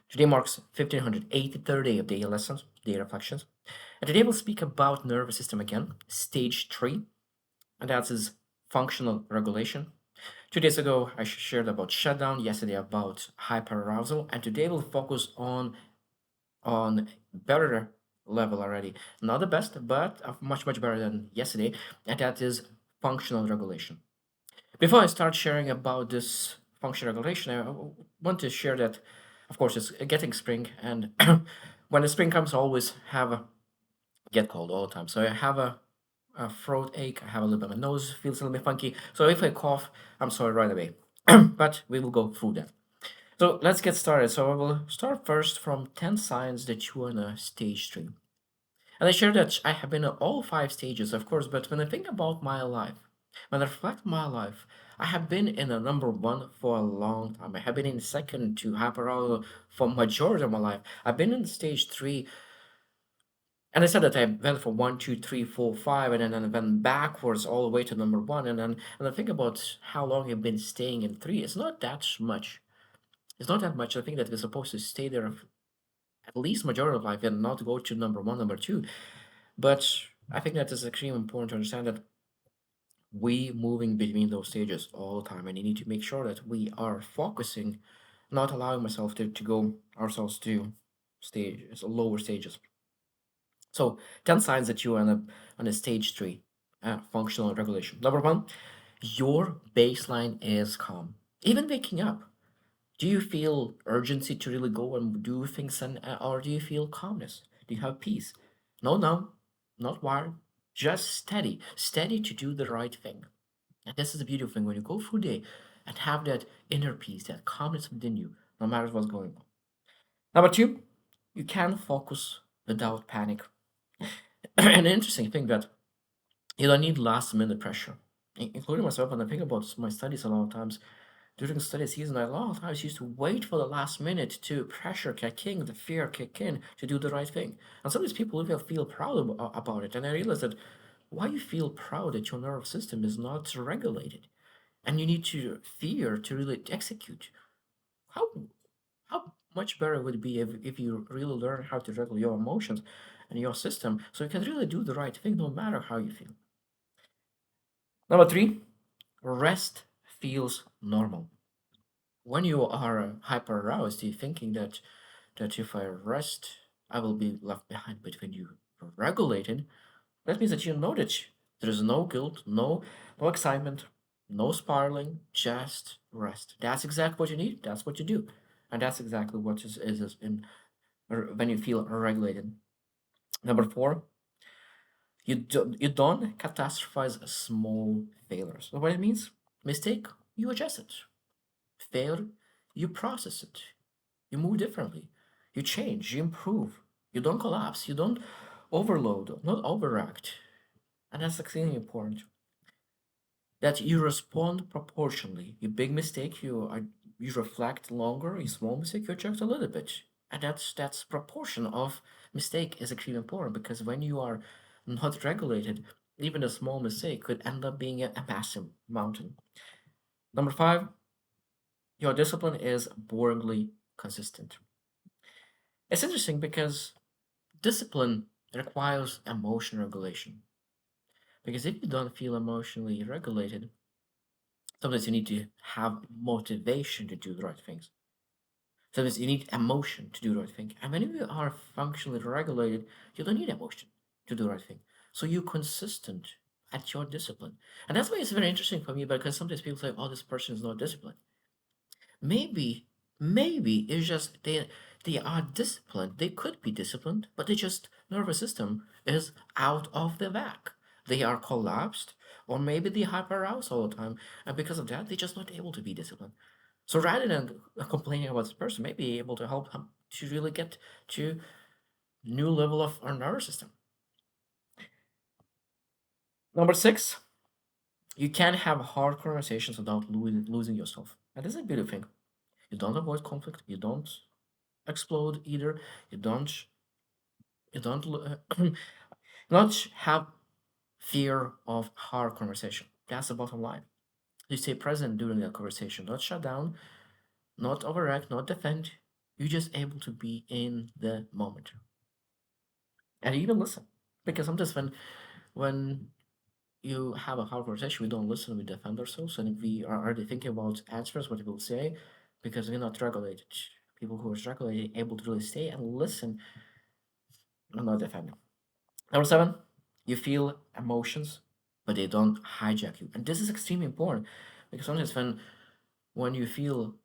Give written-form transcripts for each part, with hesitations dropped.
Today marks 1583rd day of day lessons, day reflections. And today we'll speak about nervous system again, stage 3, and that is functional regulation. 2 days ago, I shared about shutdown, yesterday about hyperarousal, and today we'll focus on better level already. Not the best, but much better than yesterday, and that is functional regulation. Before I start sharing about this functional regulation, I want to share that, of course, it's getting spring, and when the spring comes, I always have a get cold all the time. So I have a throat ache, I have a little bit, my nose feels a little bit funky. So if I cough, I'm sorry right away. But we will go through that. So let's get started. So I will start first from 10 signs that you are in a stage 3. And I share that I have been in all 5 stages, of course, but when I think about my life, when I reflect my life, I have been in a number 1 for a long time. I have been in second to hyperarousal for majority of my life. I've been in stage 3, and I said that I went from 1, 2, 3, 4, 5, and then I went backwards all the way to number 1. And I think about how long I've been staying in 3. It's not that much. It's not that much. I think that we're supposed to stay there at least majority of life and not go to number 1, number 2. But I think that is extremely important to understand that we moving between those stages all the time, and you need to make sure that we are focusing, not allowing myself to go ourselves to stage lower stages. So 10 signs that you are on a stage 3, functional regulation. Number 1, your baseline is calm. Even waking up, do you feel urgency to really go and do things, or do you feel calmness? Do you have peace? No, no, not wired, just steady, steady to do the right thing. And this is the beautiful thing when you go through the day and have that inner peace, that calmness within you, no matter what's going on. Number 2, you can focus without panic. An interesting thing that you don't need last minute pressure, including myself. When I think about my studies, a lot of times during study season, I a lot of times used to wait for the last minute to pressure kick in, the fear kick in to do the right thing. And some of these people even feel proud about it. And I realized that why you feel proud that your nervous system is not regulated, and you need to fear to really execute. How how much better would it be if you really learn how to regulate your emotions and your system so you can really do the right thing no matter how you feel. Number 3, rest feels normal. When you are hyper aroused, you're thinking that if I rest, I will be left behind. But when you are regulated, that means that you know that there is no guilt, no excitement, no spiraling, just rest. That's exactly what you need. That's what you do, and that's exactly what is in when you feel regulated. Number 4, you don't catastrophize small failures. So what it means? Mistake, you adjust it. Failure, you process it. You move differently. You change, you improve. You don't collapse. You don't overload, not overact. And that's extremely important. That you respond proportionally. Your big mistake, you reflect longer. Your small mistake, you adjust a little bit. And that's proportion of mistake is extremely important because when you are not regulated, even a small mistake could end up being a massive mountain. Number 5, your discipline is boringly consistent. It's interesting because discipline requires emotion regulation. Because if you don't feel emotionally regulated, sometimes you need to have motivation to do the right things. Sometimes you need emotion to do the right thing. And when you are functionally regulated, you don't need emotion to do the right thing. So you're consistent at your discipline. And that's why it's very interesting for me because sometimes people say, oh, this person is not disciplined. Maybe, maybe it's just they are disciplined. They could be disciplined, but they just nervous system is out of the whack. They are collapsed, or maybe they hyper aroused all the time, and because of that, they're just not able to be disciplined. So rather than complaining about this person, maybe able to help them to really get to new level of our nervous system. Number 6, you can have hard conversations without losing yourself. And this is a beautiful thing. You don't avoid conflict. You don't explode either. You don't not have fear of hard conversation. That's the bottom line. You stay present during that conversation, not shut down, not overact, not defend. You're just able to be in the moment and even listen. Because sometimes when you have a hard conversation, we don't listen, we defend ourselves, and we are already thinking about answers, what people say, because we're not regulated. People who are regulated able to really stay and listen and not defend. Number seven, you feel emotions, but they don't hijack you. And this is extremely important because sometimes when you feel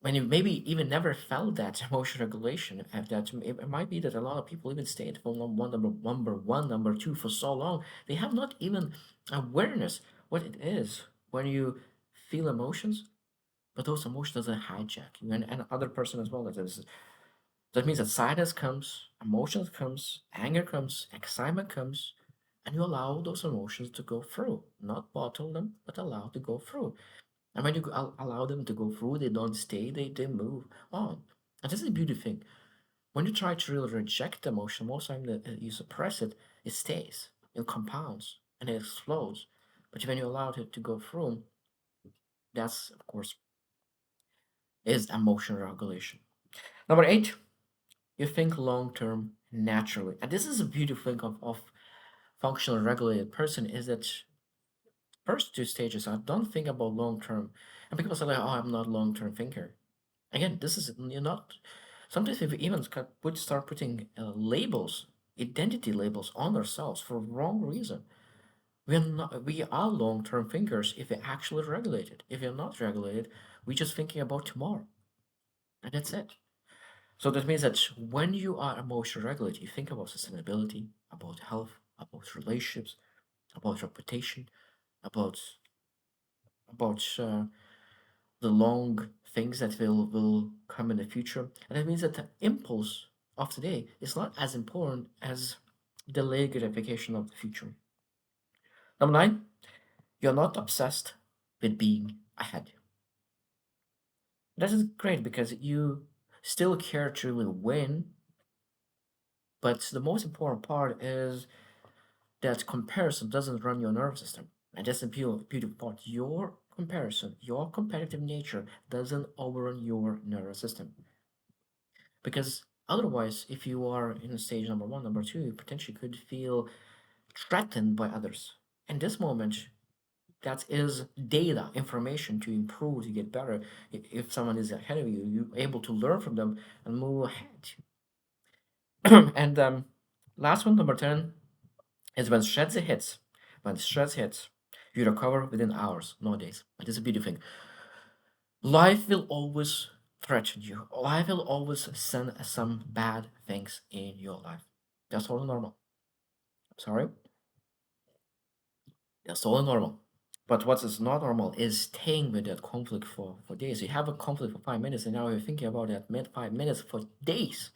when you maybe even never felt that emotion regulation, that it might be that a lot of people even stay at phone number two for so long, they have not even awareness what it is when you feel emotions, but those emotions doesn't hijack you and other person as well. That means that sadness comes, emotions comes, anger comes, excitement comes, and you allow those emotions to go through, not bottle them, but allow to go through. And when you allow them to go through, they don't stay, they move on. And this is a beautiful thing. When you try to really reject the emotion, most time that you suppress it, it stays, it compounds, and it explodes. But when you allow it to go through, that's, of course, is emotional regulation. Number eight, you think long term naturally. And this is a beautiful thing of functional regulated person is that first two stages, I don't think about long term. And people say like, oh, I'm not long term thinker. Again, this is you're not. Sometimes we even start putting labels, identity labels on ourselves for wrong reason. We're not. We are long-term thinkers if we're actually regulated. If you're not regulated, we're just thinking about tomorrow, and that's it. So that means that when you are emotionally regulated, you think about sustainability, about health, about relationships, about reputation, about about the long things that will come in the future. And that means that the impulse of today is not as important as delayed gratification of the future. Number nine, you're not obsessed with being ahead. That is great because you still care to really win, but the most important part is that comparison doesn't run your nervous system. And that's the beautiful part. Your comparison, your competitive nature doesn't overrun your nervous system. Because otherwise, if you are in stage number one, number two, you potentially could feel threatened by others. In this moment, that is data, information to improve, to get better. If someone is ahead of you, you're able to learn from them and move ahead. And last one, number 10, is when stress hits. When stress hits, you recover within hours, not days. And this is a beautiful thing. Life will always threaten you. Life will always send some bad things in your life. That's totally normal. Sorry, that's totally normal. But what is not normal is staying with that conflict for days. You have a conflict for 5 minutes, and now you're thinking about that 5 minutes for days,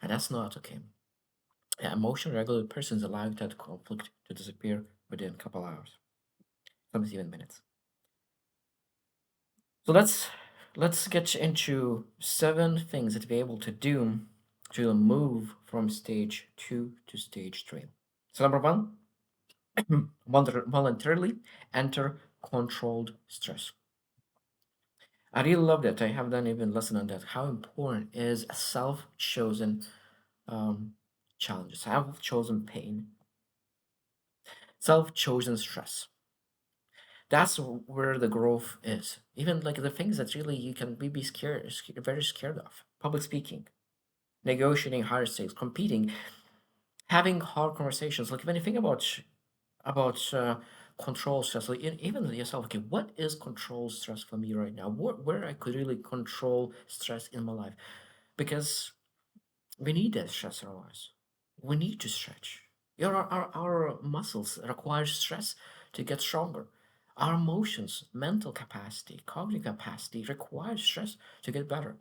and that's not okay. An emotional regulated person is allowing that conflict to disappear within a couple hours, sometimes even minutes. So let's get into 7 things that we're able to do to move from stage 2 to stage 3. So number one, voluntarily enter controlled stress. I really love that. I have done even lesson on that. How important is a self-chosen um, challenge, self-chosen pain, self-chosen stress. That's where the growth is. Even like the things that really you can be very scared of. Public speaking, negotiating higher stakes, competing, having hard conversations. Like when you think about control stress, like even yourself. Okay, what is control stress for me right now? Where I could really control stress in my life? Because we need that stress in our lives. We need to stretch. Our muscles require stress to get stronger. Our emotions, mental capacity, cognitive capacity require stress to get better.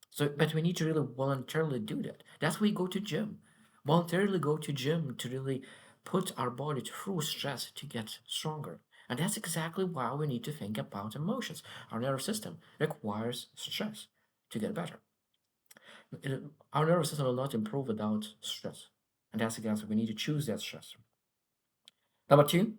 So, but we need to really voluntarily do that. That's why we go to gym. Voluntarily go to gym to really put our body through stress to get stronger. And that's exactly why we need to think about emotions. Our nervous system requires stress to get better. Our nervous system will not improve without stress. And that's the answer. We need to choose that stress. Number two,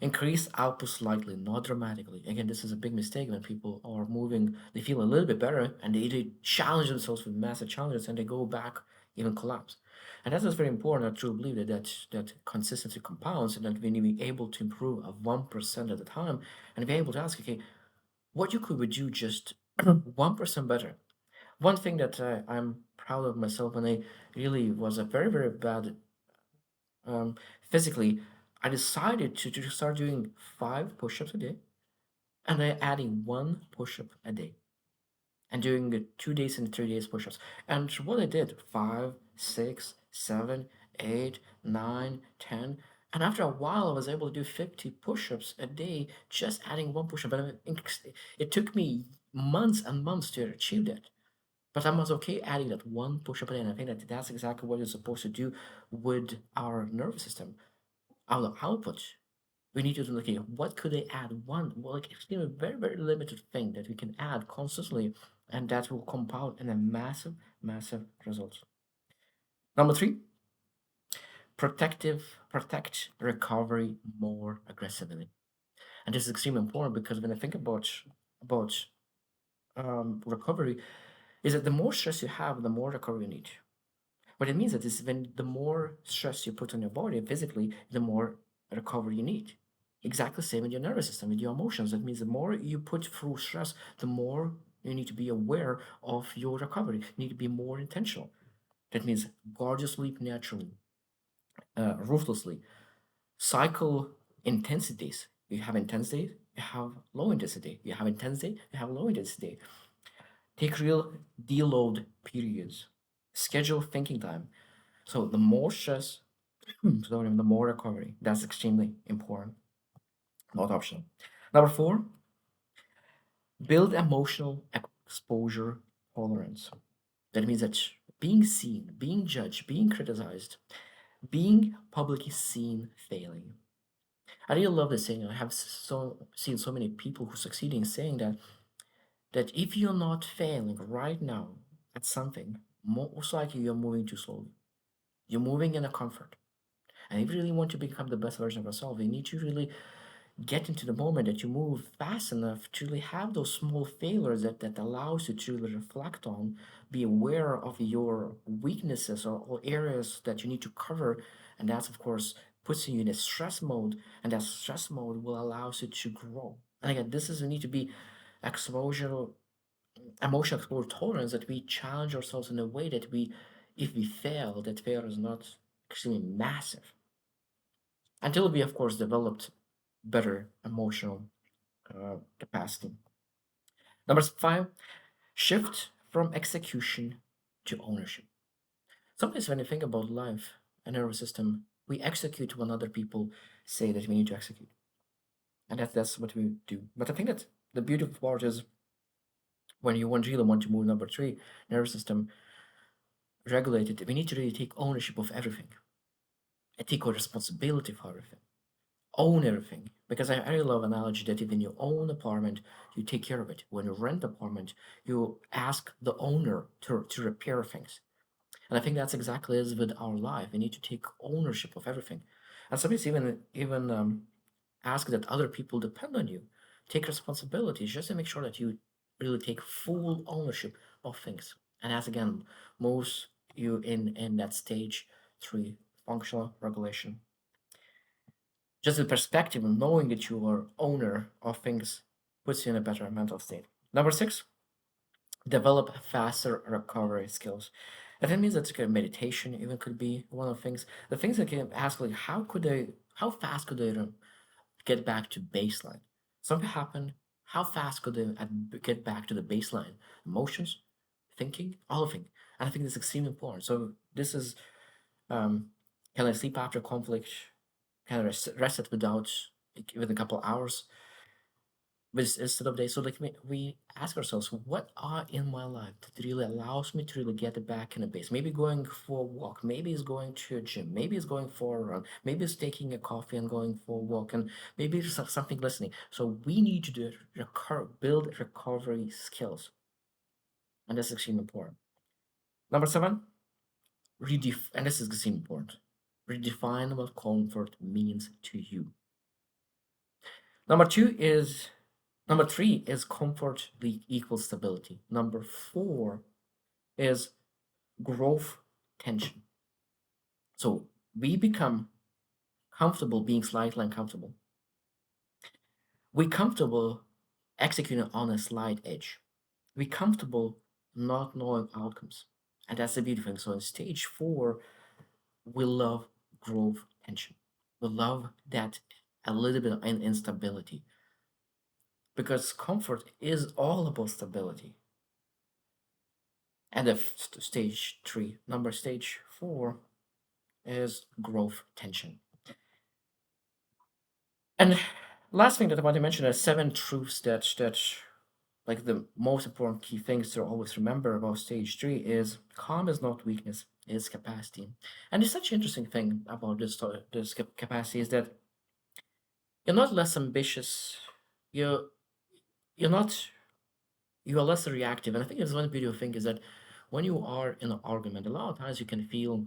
Increase output slightly, not dramatically. Again, this is a big mistake when people are moving, they feel a little bit better and they challenge themselves with massive challenges and they go back, even collapse. And that is very important. I truly believe that consistency compounds and that when you be able to improve at 1% at a time and be able to ask, okay, what you could we do just 1% better? One thing that I'm proud of myself when I really was a very, very bad um, physically, I decided to start doing 5 push-ups a day, and I adding 1 push-up a day, and doing the 2 days and 3 days push-ups. And what I did, five, six, seven, 8, 9, 10, and after a while, I was able to do 50 push-ups a day, just adding 1 push-up. And it took me months and months to achieve that. But I was okay adding that 1 push-up a day, and I think that that's exactly what you're supposed to do with our nervous system, our output. We need to look at what could they add one, well, like it's a very, very limited thing that we can add constantly, and that will compound in a massive, massive results. Number three, protect recovery more aggressively. And this is extremely important because when I think about recovery, is that the more stress you have, the more recovery you need. What it means that is when the more stress you put on your body physically, the more recovery you need. Exactly the same with your nervous system, with your emotions. That means the more you put through stress, the more you need to be aware of your recovery. You need to be more intentional. That means guard your sleep naturally, ruthlessly. Cycle intensities. You have intensity, you have low intensity. You have intensity, you have low intensity. Take real deload periods. Schedule thinking time. So the more stress, sorry, the more recovery. That's extremely important, not optional. Number four, build emotional exposure tolerance. That means that being seen, being judged, being criticized, being publicly seen failing. I really love this saying. I have seen so many people who succeed in saying that if you're not failing right now at something, most likely you're moving too slowly. You're moving in a comfort. And if you really want to become the best version of yourself, you need to really get into the moment that you move fast enough to really have those small failures that allows you to really reflect on, be aware of your weaknesses or areas that you need to cover. And that's, of course, puts you in a stress mode. And that stress mode will allow you to grow. And again, this is, we need to be exposure, emotional exposure tolerance, that we challenge ourselves in a way that we, if we fail, that failure is not extremely massive until we, of course, developed better emotional capacity. Number five, shift from execution to ownership. Sometimes when you think about life and nervous system, we execute when other people say that we need to execute, and that's what we do. But I think that the beautiful part is when you really want to move number three, nervous system regulated, we need to really take ownership of everything and take responsibility for everything. Own everything. Because I really love analogy that if in your own apartment, you take care of it. When you rent apartment, you ask the owner to repair things. And I think that's exactly as with our life. We need to take ownership of everything. And sometimes even ask that other people depend on you. Take responsibility just to make sure that you really take full ownership of things. And as again, moves you in that stage three, functional regulation. Just the perspective of knowing that you are owner of things puts you in a better mental state. Number six, develop faster recovery skills. And that means that meditation even could be one of the things. The things that can ask like how fast could they get back to baseline? Something happened. How fast could they get back to the baseline? Emotions, thinking, all of it. And I think this is extremely important. So this is um, can I sleep after conflict? Can I rest it within a couple of hours instead of days? So like we ask ourselves, what are in my life that really allows me to really get back in a base? Maybe going for a walk, maybe it's going to a gym, maybe it's going for a run, maybe it's taking a coffee and going for a walk, and maybe it's something listening. So we need to build recovery skills, and that's extremely important. Number seven, and this is extremely important. Redefine what comfort means to you. Number three is comfort equals stability. Number four is growth tension. So we become comfortable being slightly uncomfortable. We comfortable executing on a slight edge. We comfortable not knowing outcomes. And that's the beautiful thing. So in stage four, we love growth tension. We love that a little bit of instability because comfort is all about stability. And the stage three, number stage four is growth tension. And last thing that I want to mention are seven truths that like the most important key things to always remember about stage three is calm is not weakness, it's capacity. And it's such an interesting thing about this capacity is that you're not less ambitious, you're you're not you are less reactive. And I think there's one beautiful thing is that when you are in an argument, a lot of times you can feel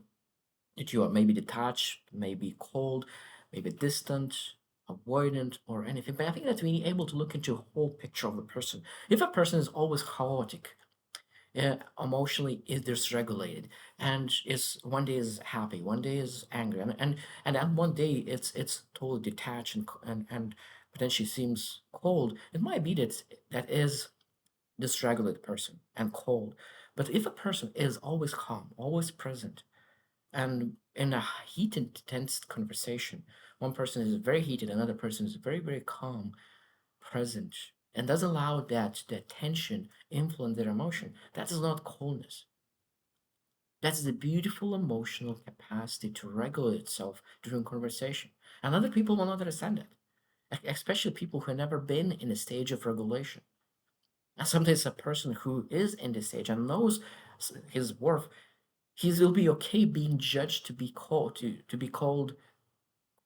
that you are maybe detached, maybe cold, maybe distant, avoidant, or anything. But I think that we need able to look into a whole picture of the person. If a person is always chaotic, emotionally is dysregulated, and is one day is happy, one day is angry, and then one day it's totally detached and potentially seems cold, it might be that that is dysregulated person and cold. But if a person is always calm, always present, and in a heated, tense conversation, one person is very heated, another person is very, very calm, present, and does allow that tension influence their emotion. That is not coldness. That's the beautiful emotional capacity to regulate itself during conversation. And other people will not understand that, especially people who have never been in a stage of regulation. And sometimes a person who is in this stage and knows his worth, he will be okay being judged to be called to be called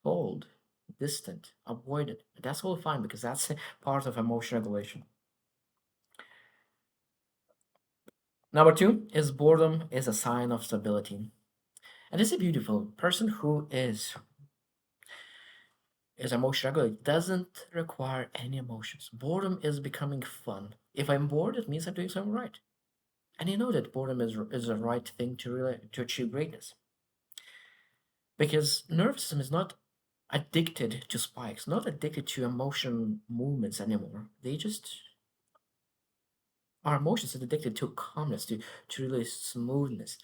cold, distant, avoided. That's all fine because that's part of emotion regulation. Number two is boredom is a sign of stability. And this is beautiful. Person who is emotion regulated doesn't require any emotions. Boredom is becoming fun. If I'm bored, it means I'm doing something right. And you know that boredom is the right thing to achieve greatness. Because nervous system is not addicted to spikes, not addicted to emotion movements anymore. They just our emotions are addicted to calmness, to really smoothness.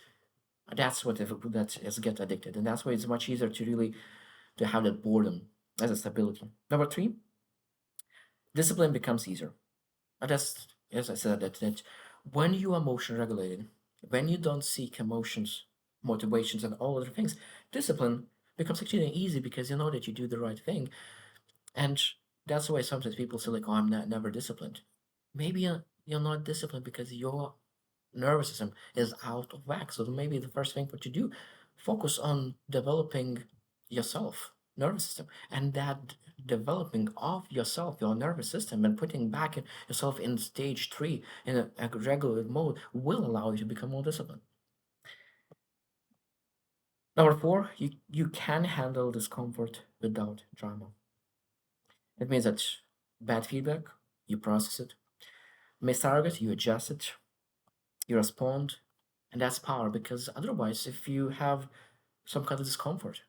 That's what that is get addicted, and that's why it's much easier to really to have that boredom as a stability. Number three, discipline becomes easier. And that's as I said that when you are emotion regulated, when you don't seek emotions, motivations, and all other things, discipline becomes actually easy because you know that you do the right thing. And that's why sometimes people say like, "Oh, I'm not never disciplined." Maybe you're not disciplined because your nervous system is out of whack. So maybe the first thing what you do, focus on developing yourself, nervous system, and that developing of yourself, your nervous system, and putting back yourself in stage three in a regular mode will allow you to become more disciplined. Number four, you can handle discomfort without drama. It means that bad feedback, you process it. Miss target, you adjust it, you respond, and that's power because otherwise, if you have some kind of discomfort,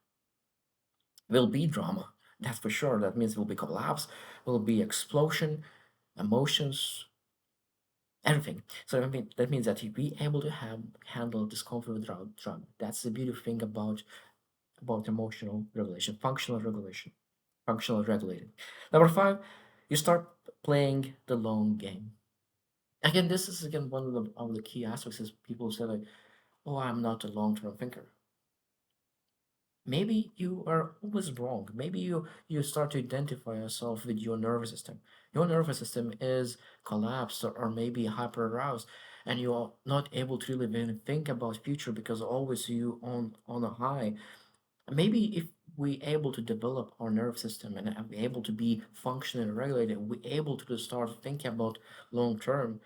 will be drama. That's for sure. That means will be collapse, will be explosion, emotions, everything. So I mean that means that you be able to have handle discomfort without drama. That's the beautiful thing about emotional regulation, functional regulated. Number five, you start playing the long game. Again, this is again one of the key aspects is people say like, "Oh, I'm not a long-term thinker." Maybe you are always wrong. Maybe you start to identify yourself with your nervous system. Your nervous system is collapsed or maybe hyper aroused, and you are not able to really even think about future because always you on a high. Maybe if we able to develop our nervous system and be able to be functionally regulated, we able to start thinking about long term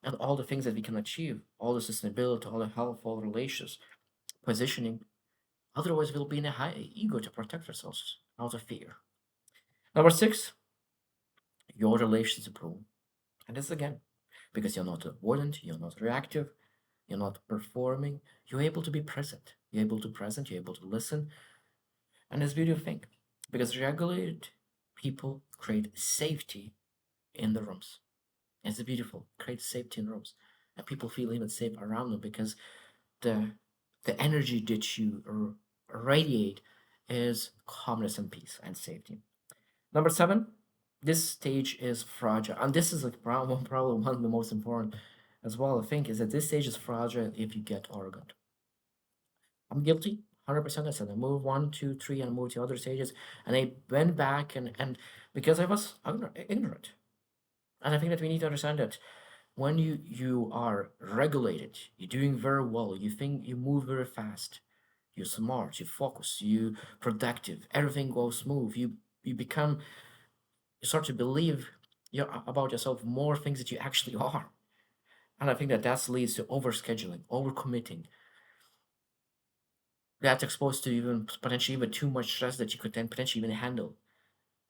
and all the things that we can achieve, all the sustainability, all the health, all the relations, positioning. Otherwise, we'll be in a high ego to protect ourselves out of fear. Number six, your relations improve. And this again, because you're not avoidant, you're not reactive, you're not performing, you're able to be present. You're able to listen. And it's a beautiful thing. Because regulated people create safety in the rooms. It's beautiful. Create safety in rooms. And people feel even safe around them because the the energy that you radiate is calmness and peace and safety. Number seven, this stage is fragile, and this is like probably one of the most important as well. I think is that this stage is fragile if you get arrogant. I'm guilty, 100%. I said I moved one, two, three, and I moved to other stages, and I went back and because I was ignorant, and I think that we need to understand that when you are regulated, you're doing very well, you think you move very fast, you're smart, you focus, you productive, everything goes smooth, you become, you start to believe about yourself more things that you actually are. And I think that that leads to overscheduling, overcommitting, that's exposed to even potentially even too much stress that you could then potentially even handle.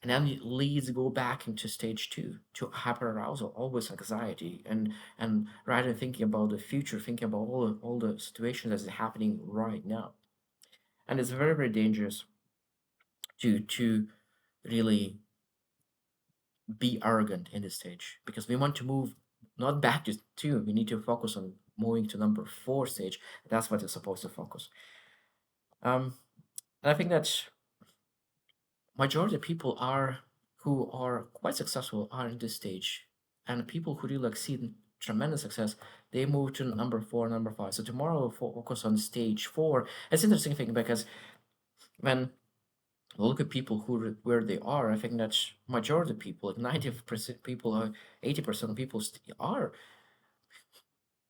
And then it leads go back into stage two, to hyperarousal, always anxiety, and rather than thinking about the future, thinking about all the situations that's happening right now. And it's very, very dangerous to really be arrogant in this stage because we want to move not back to two, we need to focus on moving to number four stage. That's what it's supposed to focus. Um, and I think that majority of people are who are quite successful are in this stage, and people who really exceed tremendous success, they move to number four, number five. So tomorrow we'll focus on stage four. It's an interesting thing because when we look at people where they are, I think that majority of people, like 90% people, 80% of people are.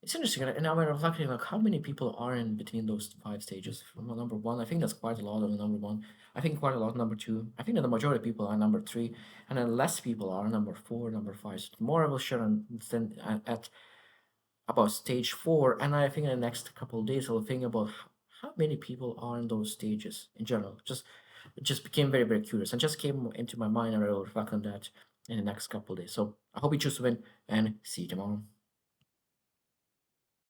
It's interesting, and now I'm reflecting like how many people are in between those five stages. From number one, I think that's quite a lot on the number one. I think quite a lot number two. I think that the majority of people are number three, and then less people are number four, number five. So the more I will share on then at about stage four, and I think in the next couple of days I'll think about how many people are in those stages in general. Just became very, very curious and just came into my mind, and I will reflect on that in the next couple of days. So I hope you choose to win and see you tomorrow.